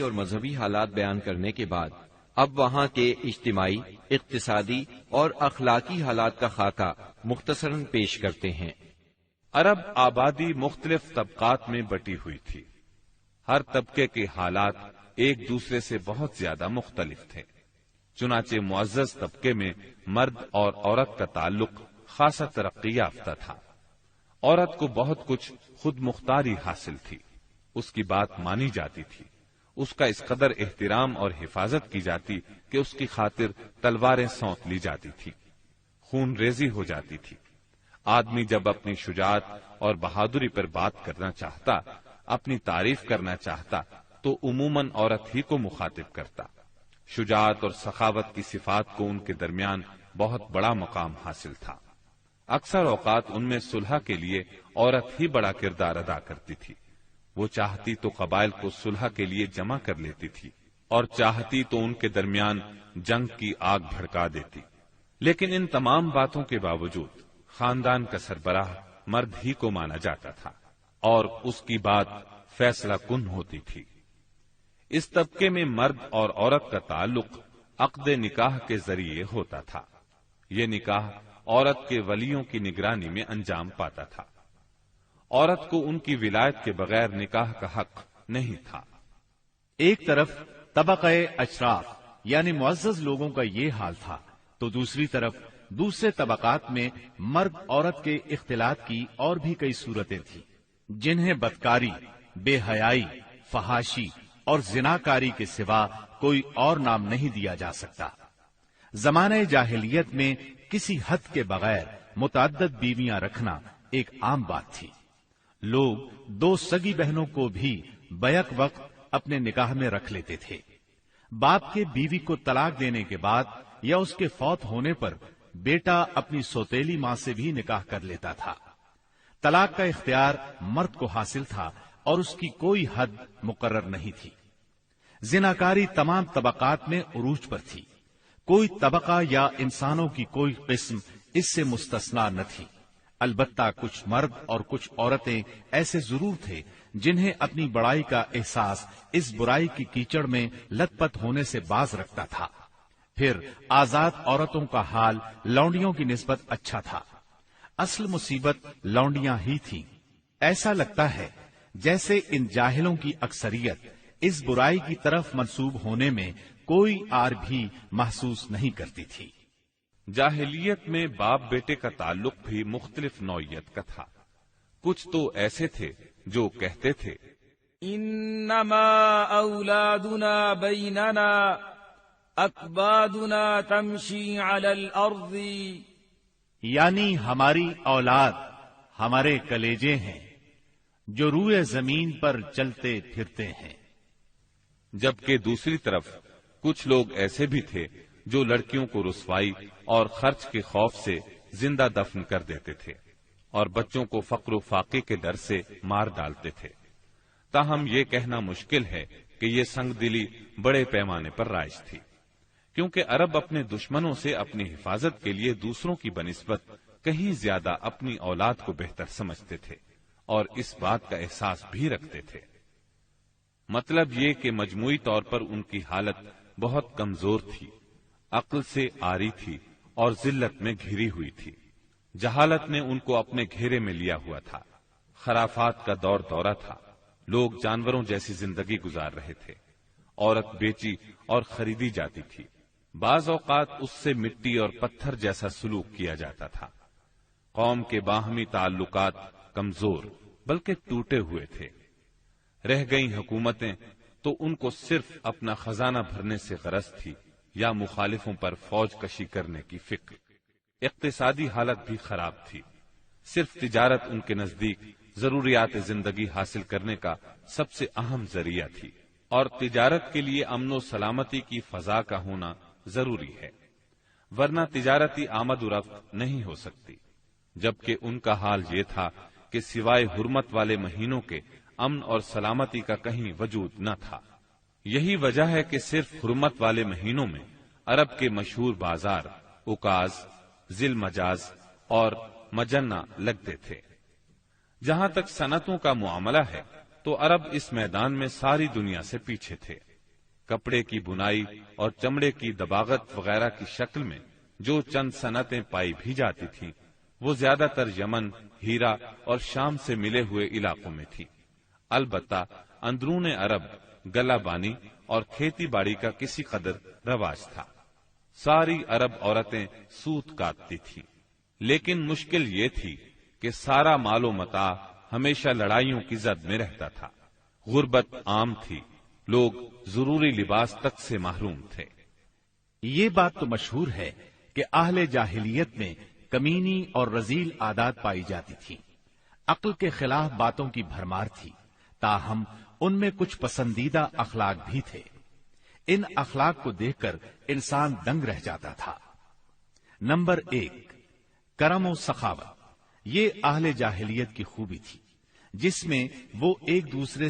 اور مذہبی حالات بیان کرنے کے بعد اب وہاں کے اجتماعی، اقتصادی اور اخلاقی حالات کا خاکہ مختصراً پیش کرتے ہیں۔ عرب آبادی مختلف طبقات میں بٹی ہوئی تھی۔ ہر طبقے کے حالات ایک دوسرے سے بہت زیادہ مختلف تھے۔ چنانچہ معزز طبقے میں مرد اور عورت کا تعلق خاصا ترقی یافتہ تھا۔ عورت کو بہت کچھ خود مختاری حاصل تھی، اس کی بات مانی جاتی تھی، اس کا اس قدر احترام اور حفاظت کی جاتی کہ اس کی خاطر تلواریں سونت لی جاتی تھی، خون ریزی ہو جاتی تھی۔ آدمی جب اپنی شجاعت اور بہادری پر بات کرنا چاہتا، اپنی تعریف کرنا چاہتا تو عموماً عورت ہی کو مخاطب کرتا۔ شجاعت اور سخاوت کی صفات کو ان کے درمیان بہت بڑا مقام حاصل تھا۔ اکثر اوقات ان میں صلح کے لیے عورت ہی بڑا کردار ادا کرتی تھی۔ وہ چاہتی تو قبائل کو صلح کے لیے جمع کر لیتی تھی اور چاہتی تو ان کے درمیان جنگ کی آگ بھڑکا دیتی۔ لیکن ان تمام باتوں کے باوجود خاندان کا سربراہ مرد ہی کو مانا جاتا تھا اور اس کی بات فیصلہ کن ہوتی تھی۔ اس طبقے میں مرد اور عورت کا تعلق عقد نکاح کے ذریعے ہوتا تھا۔ یہ نکاح عورت کے ولیوں کی نگرانی میں انجام پاتا تھا۔ عورت کو ان کی ولایت کے بغیر نکاح کا حق نہیں تھا۔ ایک طرف طبقہ اشراف یعنی معزز لوگوں کا یہ حال تھا تو دوسری طرف دوسرے طبقات میں مرد عورت کے اختلاط کی اور بھی کئی صورتیں تھیں، جنہیں بدکاری، بے حیائی، فحاشی اور زناکاری کے سوا کوئی اور نام نہیں دیا جا سکتا۔ زمانہ جاہلیت میں کسی حد کے بغیر متعدد بیویاں رکھنا ایک عام بات تھی۔ لوگ دو سگی بہنوں کو بھی بیک وقت اپنے نکاح میں رکھ لیتے تھے۔ باپ کے بیوی کو طلاق دینے کے بعد یا اس کے فوت ہونے پر بیٹا اپنی سوتیلی ماں سے بھی نکاح کر لیتا تھا۔ طلاق کا اختیار مرد کو حاصل تھا اور اس کی کوئی حد مقرر نہیں تھی۔ زناکاری تمام طبقات میں عروج پر تھی، کوئی طبقہ یا انسانوں کی کوئی قسم اس سے مستثنا نہ تھی۔ البتہ کچھ مرد اور کچھ عورتیں ایسے ضرور تھے جنہیں اپنی بڑائی کا احساس اس برائی کی کیچڑ میں لت پت ہونے سے باز رکھتا تھا۔ پھر آزاد عورتوں کا حال لونڈیوں کی نسبت اچھا تھا۔ اصل مصیبت لونڈیاں ہی تھیں۔ ایسا لگتا ہے جیسے ان جاہلوں کی اکثریت اس برائی کی طرف منسوب ہونے میں کوئی آر بھی محسوس نہیں کرتی تھی۔ جاہلیت میں باپ بیٹے کا تعلق بھی مختلف نوعیت کا تھا۔ کچھ تو ایسے تھے جو کہتے تھے انما اولادنا بیننا اکبادنا تمشی علی الارض، یعنی ہماری اولاد ہمارے کلیجے ہیں جو روئے زمین پر چلتے پھرتے ہیں۔ جبکہ دوسری طرف کچھ لوگ ایسے بھی تھے جو لڑکیوں کو رسوائی اور خرچ کے خوف سے زندہ دفن کر دیتے تھے اور بچوں کو فقر و فاقے کے ڈر سے مار ڈالتے تھے۔ تاہم یہ کہنا مشکل ہے کہ یہ سنگ دلی بڑے پیمانے پر رائج تھی، کیونکہ عرب اپنے دشمنوں سے اپنی حفاظت کے لیے دوسروں کی بنسبت کہیں زیادہ اپنی اولاد کو بہتر سمجھتے تھے اور اس بات کا احساس بھی رکھتے تھے۔ مطلب یہ کہ مجموعی طور پر ان کی حالت بہت کمزور تھی، عقل سے عاری تھی اور ذلت میں گھری ہوئی تھی۔ جہالت نے ان کو اپنے گھیرے میں لیا ہوا تھا۔ خرافات کا دور دورہ تھا، لوگ جانوروں جیسی زندگی گزار رہے تھے۔ عورت بیچی اور خریدی جاتی تھی، بعض اوقات اس سے مٹی اور پتھر جیسا سلوک کیا جاتا تھا۔ قوم کے باہمی تعلقات کمزور بلکہ ٹوٹے ہوئے تھے۔ رہ گئیں حکومتیں تو ان کو صرف اپنا خزانہ بھرنے سے غرض تھی یا مخالفوں پر فوج کشی کرنے کی فکر۔ اقتصادی حالت بھی خراب تھی، صرف تجارت ان کے نزدیک ضروریات زندگی حاصل کرنے کا سب سے اہم ذریعہ تھی، اور تجارت کے لیے امن و سلامتی کی فضا کا ہونا ضروری ہے، ورنہ تجارتی آمد و رفت نہیں ہو سکتی۔ جبکہ ان کا حال یہ تھا کہ سوائے حرمت والے مہینوں کے امن اور سلامتی کا کہیں وجود نہ تھا۔ یہی وجہ ہے کہ صرف حرمت والے مہینوں میں عرب کے مشہور بازار اکاز، ذی المجاز اور مجنہ لگتے تھے۔ جہاں تک صنعتوں کا معاملہ ہے تو عرب اس میدان میں ساری دنیا سے پیچھے تھے۔ کپڑے کی بنائی اور چمڑے کی دباغت وغیرہ کی شکل میں جو چند صنعتیں پائی بھی جاتی تھیں وہ زیادہ تر یمن، ہیرا اور شام سے ملے ہوئے علاقوں میں تھی۔ البتہ اندرون عرب گلہ بانی اور کھیتی باڑی کا کسی قدر رواج تھا۔ ساری عرب عورتیں سوت کاٹتی تھیں، لیکن مشکل یہ تھی کہ سارا مال و متاع ہمیشہ لڑائیوں کی زد میں رہتا تھا۔ غربت عام تھی، لوگ ضروری لباس تک سے محروم تھے۔ یہ بات تو مشہور ہے کہ اہل جاہلیت میں کمینی اور رذیل عادات پائی جاتی تھی، عقل کے خلاف باتوں کی بھرمار تھی، تاہم ان میں کچھ پسندیدہ اخلاق بھی تھے۔ ان اخلاق کو دیکھ کر انسان دنگ رہ جاتا تھا۔ نمبر 1، کرم و سخاوت۔ یہ اہل جاہلیت کی خوبی تھی، جس میں وہ ایک دوسرے